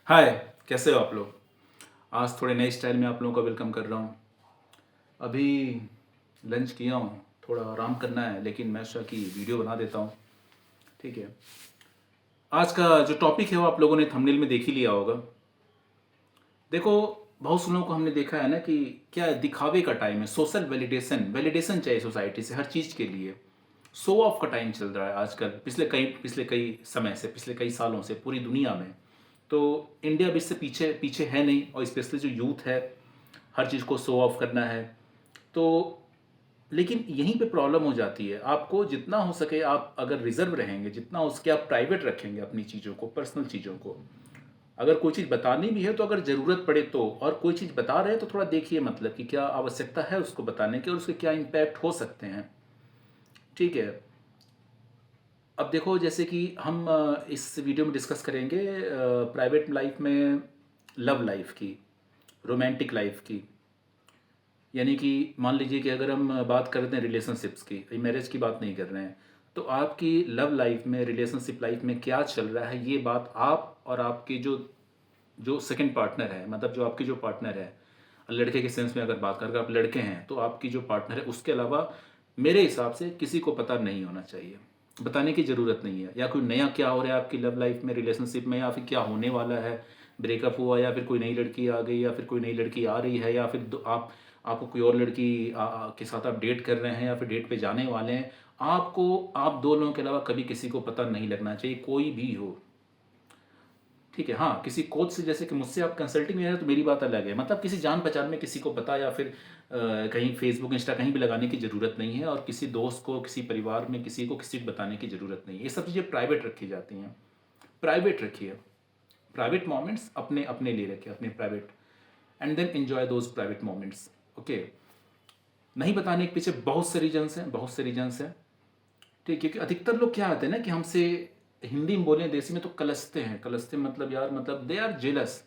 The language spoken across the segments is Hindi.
हाय, कैसे हो आप लोग? आज थोड़े नए स्टाइल में आप लोगों का वेलकम कर रहा हूँ। अभी लंच किया हूँ, थोड़ा आराम करना है, लेकिन मैं सोचा कि वीडियो बना देता हूँ। ठीक है। आज का जो टॉपिक है वो आप लोगों ने थंबनेल में देख ही लिया होगा। देखो, बहुत से लोगों को हमने देखा है ना कि क्या है, दिखावे का टाइम है, सोशल वैलिडेशन वैलिडेशन चाहिए सोसाइटी से हर चीज़ के लिए। शो ऑफ का टाइम चल रहा है आजकल, पिछले कई समय से, पिछले कई सालों से पूरी दुनिया में। तो इंडिया भी इससे पीछे पीछे है नहीं, और स्पेशली जो यूथ है, हर चीज़ को शो ऑफ करना है। तो लेकिन यहीं पे प्रॉब्लम हो जाती है। आपको जितना हो सके आप अगर रिजर्व रहेंगे, जितना हो सके आप प्राइवेट रखेंगे अपनी चीज़ों को, पर्सनल चीज़ों को। अगर कोई चीज़ बतानी भी है तो अगर ज़रूरत पड़े तो, और कोई चीज़ बता रहे हैं तो थोड़ा देखिए मतलब कि क्या आवश्यकता है उसको बताने की और उसके क्या इम्पैक्ट हो सकते हैं। ठीक है। अब देखो, जैसे कि हम इस वीडियो में डिस्कस करेंगे प्राइवेट लाइफ में, लव लाइफ की, रोमांटिक लाइफ की। यानी कि मान लीजिए कि अगर हम बात करते हैं रिलेशनशिप्स की, मैरिज की बात नहीं कर रहे हैं, तो आपकी लव लाइफ में, रिलेशनशिप लाइफ में क्या चल रहा है, ये बात आप और आपकी जो जो सेकंड पार्टनर है, मतलब जो आपकी जो पार्टनर है, लड़के के सेंस में अगर बात करें, आप लड़के हैं तो आपकी जो पार्टनर है उसके अलावा मेरे हिसाब से किसी को पता नहीं होना चाहिए, बताने की ज़रूरत नहीं है। या कोई नया क्या हो रहा है आपकी लव लाइफ में, रिलेशनशिप में, या फिर क्या होने वाला है, ब्रेकअप हुआ, या फिर कोई नई लड़की आ गई, या फिर कोई नई लड़की आ रही है, या फिर आपको कोई और लड़की के साथ आप डेट कर रहे हैं, या फिर डेट पे जाने वाले हैं। आपको, आप दो लोगों के अलावा कभी किसी को पता नहीं लगना चाहिए, कोई भी हो। ठीक है। हाँ, किसी कोच से, जैसे कि मुझसे आप कंसल्टिंग ले रहे हैं तो मेरी बात अलग है, मतलब किसी जान पहचान में किसी को पता, या फिर कहीं फेसबुक इंस्टा कहीं भी लगाने की ज़रूरत नहीं है, और किसी दोस्त को, किसी परिवार में किसी को बताने की ज़रूरत नहीं है। ये सब चीज़ें प्राइवेट रखी जाती हैं। प्राइवेट रखिए, प्राइवेट मोमेंट्स अपने अपने लिए रखिए, अपने private, and then enjoy those private moments. Okay. नहीं बताने के पीछे बहुत से रीजन्स हैं, बहुत से रीजन्स हैं। ठीक है, क्योंकि अधिकतर लोग क्या आते हैं ना कि हमसे, हिंदी में बोलें, देसी में तो कलसते हैं। कलसते मतलब यार, मतलब दे आर जेलस।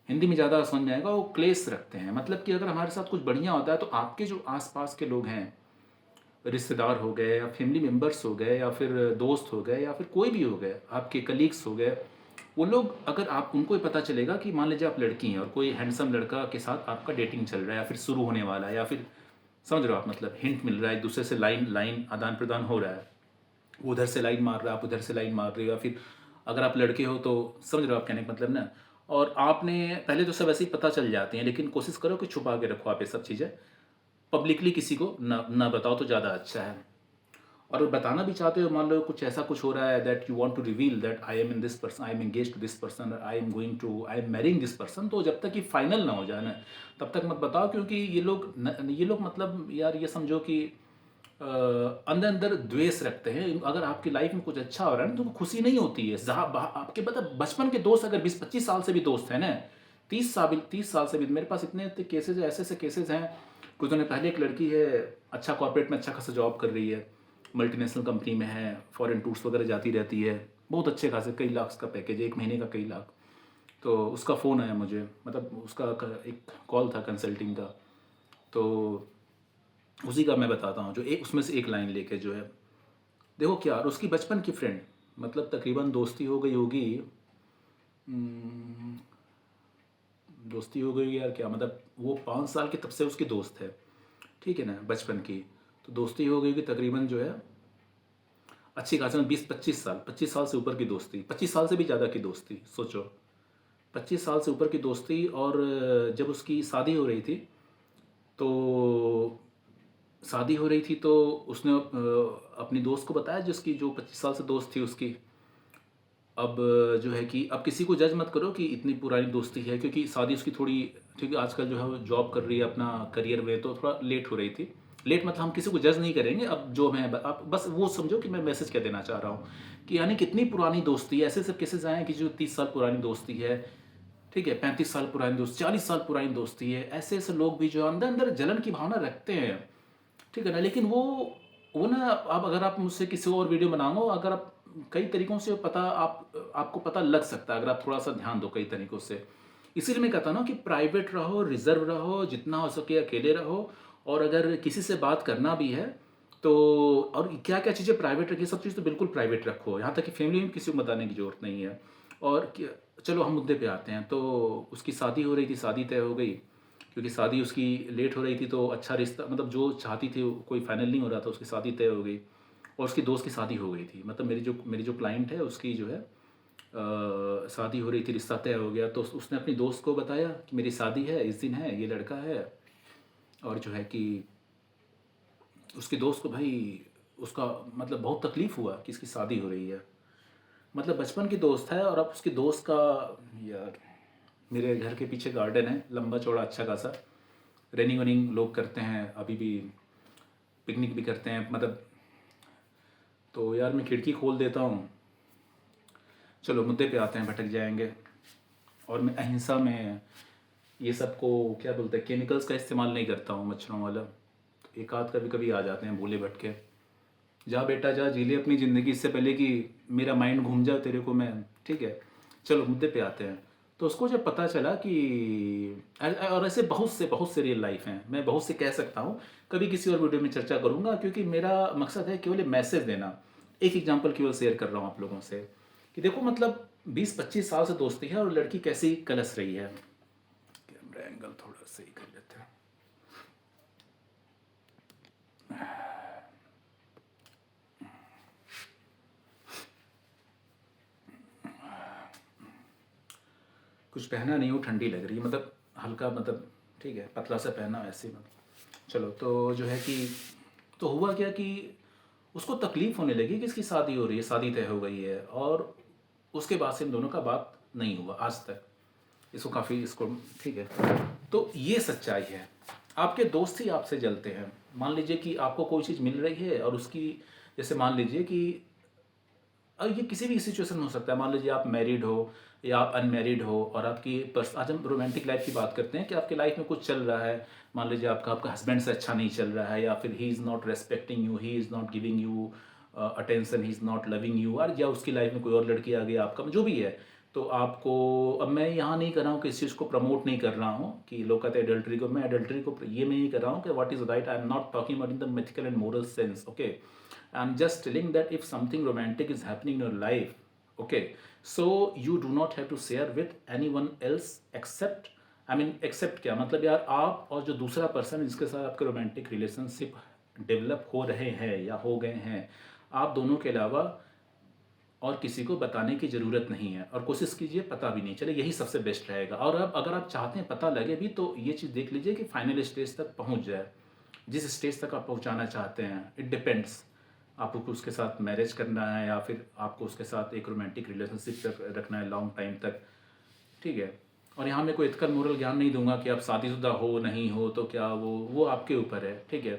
हिंदी में ज़्यादा समझ में आएगा, वो क्लेश रखते हैं। मतलब कि अगर हमारे साथ कुछ बढ़िया होता है तो आपके जो आसपास के लोग हैं, रिश्तेदार हो गए, या फैमिली मेम्बर्स हो गए, या फिर दोस्त हो गए, या फिर कोई भी हो गए, आपके कलीग्स हो गए, वो लोग, अगर आप उनको ही पता चलेगा कि मान लीजिए आप लड़की हैं और कोई हैंडसम लड़का के साथ आपका डेटिंग चल रहा है, या फिर शुरू होने वाला है, या फिर समझ रहे हो आप, मतलब हिंट मिल रहा है, एक दूसरे से लाइन लाइन आदान प्रदान हो रहा है, वो उधर से लाइन मार रहा है, आप उधर से लाइन मार रहे हो, या फिर अगर आप लड़के हो तो समझ रहे हो आप कहने का मतलब ना। और आपने पहले तो सब ऐसे ही पता चल जाते हैं, लेकिन कोशिश करो कि छुपा के रखो आप ये सब चीज़ें, पब्लिकली किसी को ना बताओ तो ज़्यादा अच्छा है। और बताना भी चाहते हो, मान लो कुछ ऐसा कुछ हो रहा है that you want to reveal that I am in this person, I am engage to this person, I am marrying this person, तो जब तक ये फाइनल ना हो जाए ना, तब तक मत बताओ। क्योंकि ये लोग मतलब यार, ये समझो कि अंदर अंदर द्वेष रखते हैं। अगर आपकी लाइफ में कुछ अच्छा हो रहा है ना तो उनको खुशी नहीं होती है। आपके मतलब बचपन के दोस्त अगर 20-25 साल से भी दोस्त हैं ना, 30 साल से भी, मेरे पास इतने इतने केसेज, ऐसे ऐसे केसेज हैं। कुछ दिनों पहले एक लड़की है, अच्छा कॉर्पोरेट में अच्छा खासा जॉब कर रही है, मल्टीनेशनल कंपनी में है, फॉरेन टूर्स वगैरह जाती रहती है, बहुत अच्छे खासे कई लाख का पैकेज है, एक महीने का कई लाख। तो उसका फ़ोन आया मुझे, मतलब उसका एक कॉल था कंसल्टिंग का। तो उसी का मैं बताता हूँ, जो एक उसमें से एक लाइन लेके जो है, देखो क्या, और उसकी बचपन की फ्रेंड, मतलब तकरीबन दोस्ती हो गई होगी, हम्म, दोस्ती हो गई यार, क्या मतलब, वो 5 साल की तब से उसकी दोस्त है। ठीक है ना, बचपन की। तो दोस्ती हो गई कि तकरीबन जो है अच्छी खासी में 20-25 साल, 25 साल से ऊपर की दोस्ती, 25 साल से भी ज़्यादा की दोस्ती, सोचो। 25 साल से ऊपर की दोस्ती। और जब उसकी शादी हो रही थी, तो शादी हो रही थी तो उसने अपनी दोस्त को बताया, जिसकी जो 25 साल से दोस्त थी उसकी। अब जो है कि अब किसी को जज मत करो कि इतनी पुरानी दोस्ती है, क्योंकि शादी उसकी थोड़ी, क्योंकि आजकल जो है वो जॉब कर रही है अपना करियर में, तो थोड़ा लेट हो रही थी। लेट मतलब हम किसी को जज नहीं करेंगे, अब जो मैं, आप बस वो समझो कि मैं मैसेज क्या देना चाह रहा हूँ, कि यानी कितनी पुरानी दोस्ती है। ऐसे सब केसेस आए हैं कि जो 30 साल पुरानी दोस्ती है, ठीक है, 35 साल पुरानी दोस्ती, 40 साल पुरानी दोस्ती है। ऐसे ऐसे लोग भी जो अंदर अंदर जलन की भावना रखते हैं, ठीक है ना। लेकिन वो ना, अब अगर आप मुझसे किसी और वीडियो बनाओ, अगर आप कई तरीकों से पता, आपको पता लग सकता है अगर आप थोड़ा सा ध्यान दो कई तरीकों से। इसीलिए मैं कहता हूं ना कि प्राइवेट रहो, रिजर्व रहो, जितना हो सके अकेले रहो। और अगर किसी से बात करना भी है तो, और क्या क्या चीज़ें प्राइवेट रखिए, सब चीज़ तो बिल्कुल प्राइवेट रखो, यहाँ तक कि फैमिली में किसी को बताने की जरूरत नहीं है। और चलो हम मुद्दे पे आते हैं। तो उसकी शादी हो रही थी, शादी तय हो गई, क्योंकि शादी उसकी लेट हो रही थी तो अच्छा रिश्ता, मतलब जो चाहती थी कोई फाइनल नहीं हो रहा था, उसकी शादी तय हो गई और उसकी दोस्त की शादी हो गई थी। मतलब मेरी जो क्लाइंट है उसकी जो है शादी हो रही थी, रिश्ता तय हो गया। तो उसने अपनी दोस्त को बताया कि मेरी शादी है, इस दिन है, ये लड़का है। और जो है कि उसके दोस्त को भाई उसका मतलब बहुत तकलीफ़ हुआ कि इसकी शादी हो रही है। मतलब बचपन की दोस्त है और अब उसके दोस्त का, यार मेरे घर के पीछे गार्डन है लंबा चौड़ा अच्छा खासा, रनिंग वनिंग लोग करते हैं, अभी भी पिकनिक भी करते हैं मतलब। तो यार मैं खिड़की खोल देता हूँ। चलो मुद्दे पे आते हैं, भटक जाएंगे। और मैं अहिंसा में ये सब को क्या बोलते हैं, केमिकल्स का इस्तेमाल नहीं करता हूँ, मच्छरों वाला। तो एक आध कभी कभी आ जाते हैं भूले भटके। जा बेटा जा, जी ले अपनी ज़िंदगी, इससे पहले कि मेरा माइंड घूम जाए तेरे को मैं। ठीक है, चलो मुद्दे पे आते हैं। तो उसको जब पता चला कि और ऐसे बहुत से रियल लाइफ हैं, मैं बहुत से कह सकता हूँ, कभी किसी और वीडियो में चर्चा करूँगा, क्योंकि मेरा मकसद है केवल मैसेज देना। एक एग्जांपल केवल शेयर कर रहा हूँ आप लोगों से कि देखो मतलब 20-25 साल से दोस्ती है और लड़की कैसी कलस रही है। कैमरा एंगल थोड़ा सही कर लेते हैं। कुछ पहना नहीं हूँ, ठंडी लग रही है, मतलब हल्का, मतलब ठीक है पतला सा पहना ऐसे ही मतलब। चलो तो जो है कि तो हुआ क्या कि उसको तकलीफ़ होने लगी कि इसकी शादी हो रही है, शादी तय हो गई है, और उसके बाद से इन दोनों का बात नहीं हुआ आज तक। इसको काफ़ी इसको ठीक है। तो ये सच्चाई है। आपके दोस्त ही आपसे जलते हैं। मान लीजिए कि आपको कोई चीज़ मिल रही है और उसकी, जैसे मान लीजिए कि ये किसी भी सिचुएशन में हो सकता है। मान लीजिए आप मैरिड हो या आप अनमैरिड हो और आपकी आज हम रोमांटिक लाइफ की बात करते हैं कि आपकी लाइफ में कुछ चल रहा है। मान लीजिए आपका हस्बैंड से अच्छा नहीं चल रहा है, या फिर he is not respecting you, he is not giving you attention, he is not loving you, और या उसकी लाइफ में कोई और लड़की आ गई, आपका जो भी है। तो आपको, अब मैं यहाँ नहीं कर रहा हूँ कि इस चीज़ को प्रमोट नहीं कर रहा हूँ कि लोग कहते हैं एडल्ट्री को, मैं एडल्ट्री को ये मैं नहीं कर रहा हूँ कि what is right. I am not talking about in the mythical and moral sense, okay. I'm just telling that if something romantic is happening in your life, okay, so you do not have to share with anyone else except, I mean except क्या मतलब यार, आप और जो दूसरा पर्सन जिसके साथ आपके रोमांटिक रिलेशनशिप डेवलप हो रहे हैं या हो गए हैं, आप दोनों के अलावा और किसी को बताने की ज़रूरत नहीं है। और कोशिश कीजिए पता भी नहीं चले, यही सबसे बेस्ट रहेगा। और अब अगर आप चाहते हैं पता लगे भी, तो ये चीज़ देख लीजिए कि फाइनल स्टेज तक पहुंच जाए, जिस स्टेज तक आप पहुंचाना चाहते हैं। इट डिपेंड्स, आपको उसके साथ मैरिज करना है या फिर आपको उसके साथ एक रोमांटिक रिलेशनशिप तक रखना है लॉन्ग टाइम तक, ठीक है। और यहाँ मैं कोई एथिकल मोरल ज्ञान नहीं दूंगा कि आप शादीशुदा हो नहीं हो तो क्या, वो आपके ऊपर है, ठीक है।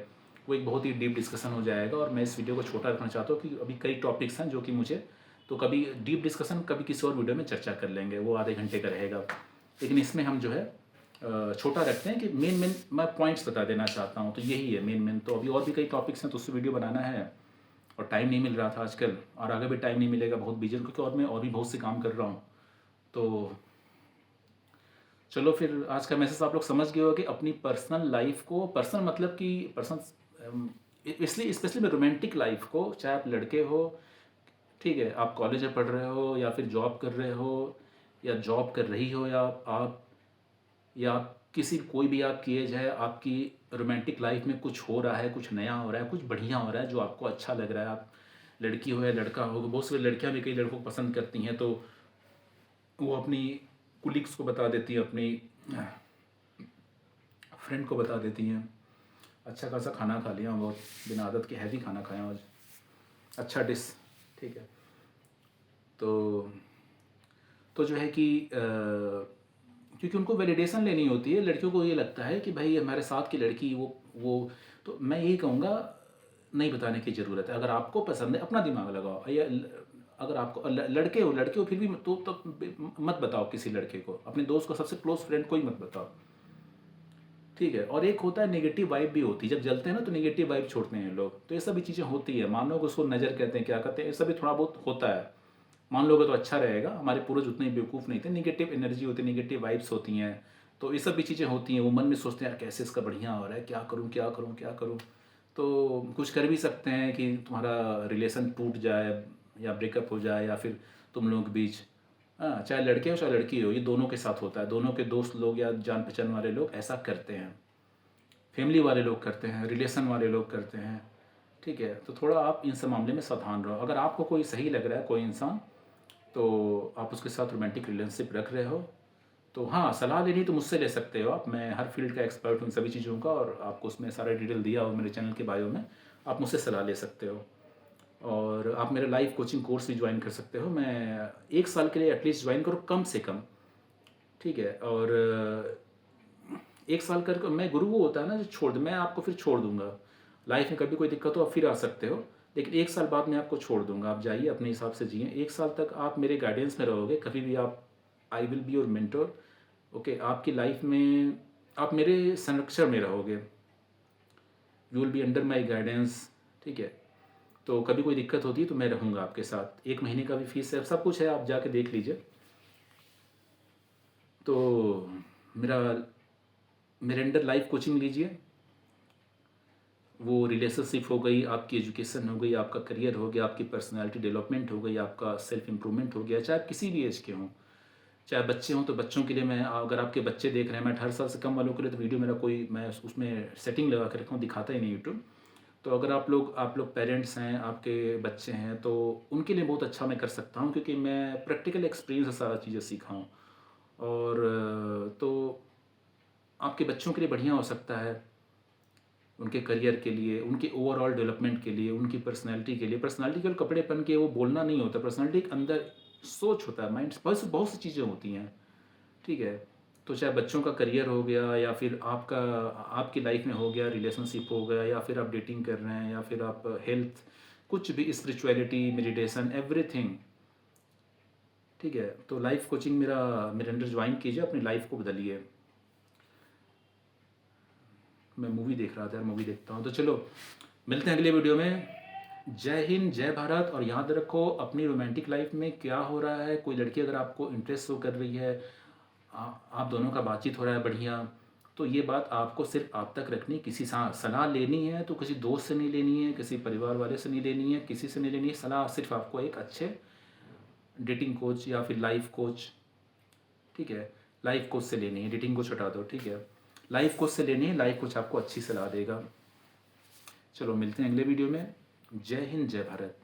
वो एक बहुत ही डीप डिस्कशन हो जाएगा और मैं इस वीडियो को छोटा रखना चाहता हूँ कि अभी कई टॉपिक्स हैं जो कि मुझे, तो कभी डीप डिस्कशन कभी किसी और वीडियो में चर्चा कर लेंगे, वो आधे घंटे का रहेगा। लेकिन इसमें हम जो है छोटा रखते हैं कि मेन मेन मैं पॉइंट्स बता देना चाहता हूँ, तो यही है मेन मेन। तो अभी और भी कई टॉपिक्स हैं तो उससे वीडियो बनाना है और टाइम नहीं मिल रहा था आजकल, और आगे भी टाइम नहीं मिलेगा, बहुत बिजी हूँ क्योंकि और मैं और भी बहुत से काम कर रहा हूँ। तो चलो फिर आज का मैसेज आप लोग समझ गए हो कि अपनी पर्सनल लाइफ को, पर्सनल मतलब कि पर्सनल, इसलिए स्पेशली में रोमांटिक लाइफ को, चाहे आप लड़के हो, ठीक है, आप कॉलेज में पढ़ रहे हो या फिर जॉब कर रहे हो या जॉब कर रही हो, या किसी कोई भी आपकी एज है, आपकी रोमांटिक लाइफ में कुछ हो रहा है, कुछ नया हो रहा है, कुछ बढ़िया हो रहा है जो आपको अच्छा लग रहा है। आप लड़की हो या लड़का हो, बहुत सारी लड़कियां भी कई लड़कों को पसंद करती हैं, तो वो अपनी कुलीग्स को बता देती हैं, अपनी फ्रेंड को बता देती हैं, अच्छा खासा खाना खा लिया, बहुत बिना आदत के हैवी खाना खाया आज, अच्छा डिश, ठीक है। तो जो है कि क्योंकि उनको वैलिडेशन लेनी होती है, लड़कियों को ये लगता है कि भाई हमारे साथ की लड़की वो तो मैं यही कहूँगा, नहीं बताने की ज़रूरत है। अगर आपको पसंद है अपना दिमाग लगाओ, या अगर आपको लड़के हो फिर भी तो मत बताओ किसी लड़के को, अपने दोस्त को, सबसे क्लोज फ्रेंड को ही मत बताओ, ठीक है। और एक होता है नेगेटिव वाइब भी होती है, जब जलते हैं ना तो नेगेटिव वाइब छोड़ते हैं लोग, तो ये सभी चीज़ें होती है। मान लो कि उसको नज़र कहते हैं, क्या कहते हैं, ये सभी थोड़ा बहुत होता है। मान लोगे तो अच्छा रहेगा। हमारे पूर्वज उतने बेवकूफ़ नहीं थे, नेगेटिव एनर्जी होती है, नेगेटिव वाइब्स होती हैं, तो ये सब भी चीज़ें होती हैं। वो मन में सोचते हैं यार कैसे इसका बढ़िया हो रहा है, क्या करूँ क्या करूँ क्या करूँ। तो कुछ कर भी सकते हैं कि तुम्हारा रिलेशन टूट जाए या ब्रेकअप हो जाए, या फिर तुम लोगों के बीच हाँ, चाहे लड़के हो चाहे लड़की हो, ये दोनों के साथ होता है। दोनों के दोस्त लोग या जान पहचान वाले लोग ऐसा करते हैं, फैमिली वाले लोग करते हैं, रिलेशन वाले लोग करते हैं। ठीक है, तो थोड़ा आप इन सब मामले में सावधान रहो। अगर आपको कोई सही लग रहा है कोई इंसान, तो आप उसके साथ रोमांटिक रिलेशनशिप रख रहे हो, तो हाँ, सलाह लेनी तो मुझसे ले सकते हो आप। मैं हर फील्ड का एक्सपर्ट हूँ इन सभी चीज़ों का, और आपको उसमें सारा डिटेल दिया हो मेरे चैनल के बायो में। आप मुझसे सलाह ले सकते हो, और आप मेरा लाइव कोचिंग कोर्स भी ज्वाइन कर सकते हो। मैं 1 साल के लिए एटलीस्ट ज्वाइन करो कम से कम। ठीक है, और 1 साल कर मैं गुरु वो होता है ना जो छोड़ दे, मैं आपको फिर छोड़ दूंगा। लाइफ में कभी कोई दिक्कत हो आप फिर आ सकते हो, लेकिन 1 साल बाद मैं आपको छोड़ दूंगा। आप जाइए अपने हिसाब से जिए। 1 साल तक आप मेरे गाइडेंस में रहोगे, कभी भी आप, I will be your mentor. Okay, आपकी लाइफ में आप मेरे संरक्षण में रहोगे, you will be under my guidance. ठीक है, तो कभी कोई दिक्कत होती है तो मैं रहूँगा आपके साथ। 1 महीने का भी फीस है, सब कुछ है, आप जाके देख लीजिए। तो मेरा मेरे अंडर लाइफ कोचिंग लीजिए। वो रिलेशनशिप हो गई, आपकी एजुकेशन हो गई, आपका करियर हो गया, आपकी पर्सनालिटी डेवलपमेंट हो गई, आपका सेल्फ इम्प्रूवमेंट हो गया, चाहे आप किसी भी एज के हों। चाहे बच्चे हों तो बच्चों के लिए मैं, अगर आपके बच्चे देख रहे हैं, मैं 18 साल से कम वालों के लिए तो वीडियो मेरा कोई, मैं उसमें सेटिंग लगा के रखा हूँ, दिखाता ही नहीं यूट्यूब। तो अगर आप लोग पेरेंट्स हैं, आपके बच्चे हैं, तो उनके लिए बहुत अच्छा मैं कर सकता हूँ, क्योंकि मैं प्रैक्टिकल एक्सपीरियंस से सारा चीज़ें सीखा हूँ। और तो आपके बच्चों के लिए बढ़िया हो सकता है, उनके करियर के लिए, उनके ओवरऑल डेवलपमेंट के लिए, उनकी पर्सनैलिटी के लिए। पर्सनैलिटी केवल कपड़े पहन के वो बोलना नहीं होता, पर्सनैलिटी के अंदर सोच होता है, माइंड, बहुत बहुत सी चीज़ें होती हैं। ठीक है, तो चाहे बच्चों का करियर हो गया, या फिर आपका, आपकी लाइफ में हो गया, रिलेशनशिप हो गया, या फिर आप डेटिंग कर रहे हैं, या फिर आप हेल्थ, कुछ भी, स्पिरिचुअलिटी, मेडिटेशन, एवरीथिंग। ठीक है, तो लाइफ कोचिंग मेरे अंडर ज्वाइन कीजिए, अपनी लाइफ को बदलिए। मैं मूवी देख रहा था यार, मूवी देखता हूँ। तो चलो, मिलते हैं अगले वीडियो में। जय हिंद, जय भारत। और याद रखो, अपनी रोमांटिक लाइफ में क्या हो रहा है, कोई लड़की अगर आपको इंटरेस्ट शो कर रही है, आप दोनों का बातचीत हो रहा है बढ़िया, तो ये बात आपको सिर्फ आप तक रखनी। किसी से सलाह लेनी है तो किसी दोस्त से नहीं लेनी है, किसी परिवार वाले से नहीं लेनी है, किसी से नहीं लेनी है सलाह। सिर्फ आपको एक अच्छे डेटिंग कोच या फिर लाइफ कोच, ठीक है, लाइफ कोच से लेनी है। डेटिंग कोच हटा दो, ठीक है, लाइफ कोच से लेनी है। लाइफ कोच आपको अच्छी सलाह देगा। चलो, मिलते हैं अगले वीडियो में। जय हिंद, जय भारत।